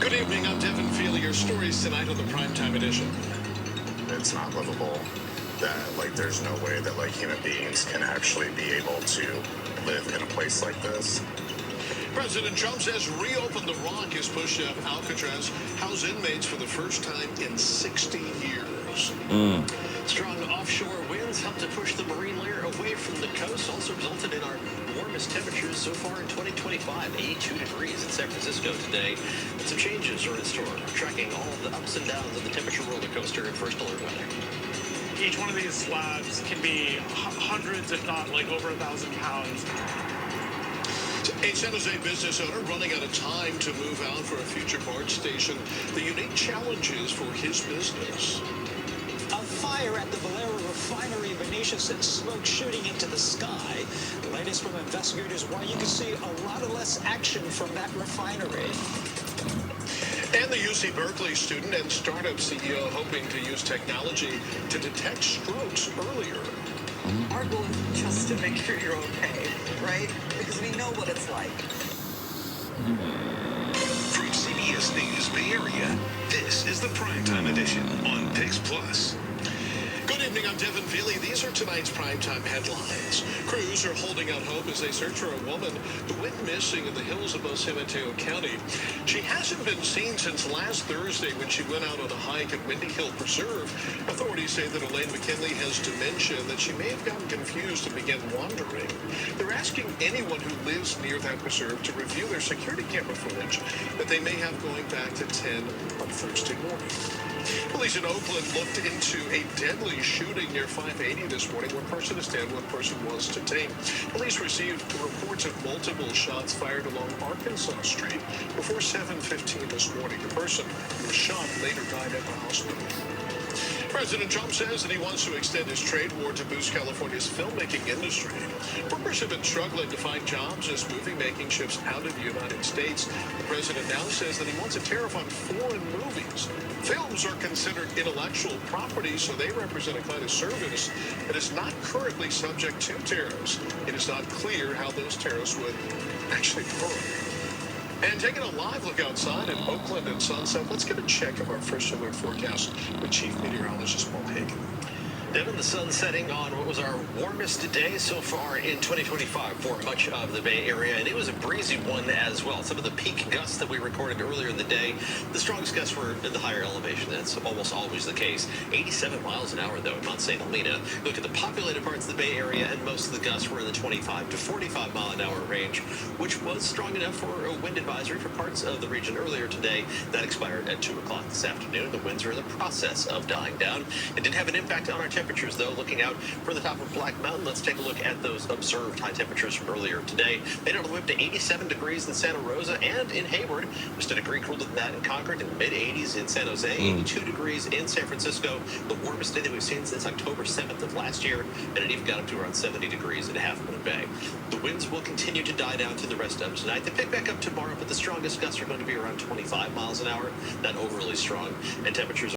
Good evening, I'm Devin Feely. Your stories tonight on the Primetime Edition. It's not livable that, there's no way that, human beings can actually be able to live in a place like this. President Trump says reopen the Rock has pushed out Alcatraz, house inmates for the first time in 60 years. Strong offshore winds helped to push the marine layer away from the coast, also resulted in our warmest temperatures so far in 2025, 82 degrees in San Francisco today. And some changes are in store, tracking all of the ups and downs of the temperature roller coaster in First Alert Weather. Each one of these slabs can be hundreds, if not over 1,000 pounds. A San Jose business owner running out of time to move out for a future BART station. The unique challenges for his business. A fire at the Valero refinery in Benicia sent smoke shooting into the sky. The latest from investigators why you can see a lot of less action from that refinery. And the UC Berkeley student and startup CEO hoping to use technology to detect strokes earlier. Our goal is just to make sure you're okay, right? Because we know what it's like. From CBS News Bay Area, this is the Primetime Edition on KPIX Plus. Good evening, I'm Devin Feely. These are tonight's primetime headlines. Crews are holding out hope as they search for a woman who went missing in the hills above San Mateo County. She hasn't been seen since last Thursday when she went out on a hike at Windy Hill Preserve. Authorities say that Elaine McKinley has dementia and that she may have gotten confused and began wandering. They're asking anyone who lives near that preserve to review their security camera footage that they may have going back to 10 on Thursday morning. Police in Oakland looked into a deadly shooting near 580 this morning. One person is dead, one person was detained. Police received reports of multiple shots fired along Arkansas Street before 7:15 this morning. The person who was shot later died at the hospital. President Trump says that he wants to extend his trade war to boost California's filmmaking industry. Workers have been struggling to find jobs as movie-making ships out of the United States. The president now says that he wants a tariff on foreign movies. Films are considered intellectual property, so they represent a kind of service that is not currently subject to tariffs. It is not clear how those tariffs would actually work. And taking a live look outside in Oakland and Sunset, let's get a check of our First Alert forecast with Chief Meteorologist Paul Hagen. Devin, the sun setting on what was our warmest day so far in 2025 for much of the Bay Area, and it was a breezy one as well. Some of the peak gusts that we recorded earlier in the day, the strongest gusts were in the higher elevation. That's almost always the case. 87 miles an hour, though, in Mount St. Helena. Look at the populated parts of the Bay Area, and most of the gusts were in the 25 to 45 mile an hour range, which was strong enough for a wind advisory for parts of the region earlier today. That expired at 2 o'clock this afternoon. The winds are in the process of dying down. It did have an impact on our temperatures, though. Looking out for the top of Black Mountain, let's take a look at those observed high temperatures from earlier today. They all the way up to 87 degrees in Santa Rosa and in Hayward. Just a degree cooler than that in Concord, in the mid-80s in San Jose, 82 degrees in San Francisco. The warmest day that we've seen since October 7th of last year, and it even got up to around 70 degrees in Half Moon Bay. The winds will continue to die down through the rest of tonight. They pick back up tomorrow, but the strongest gusts are going to be around 25 miles an hour, not overly strong, and temperatures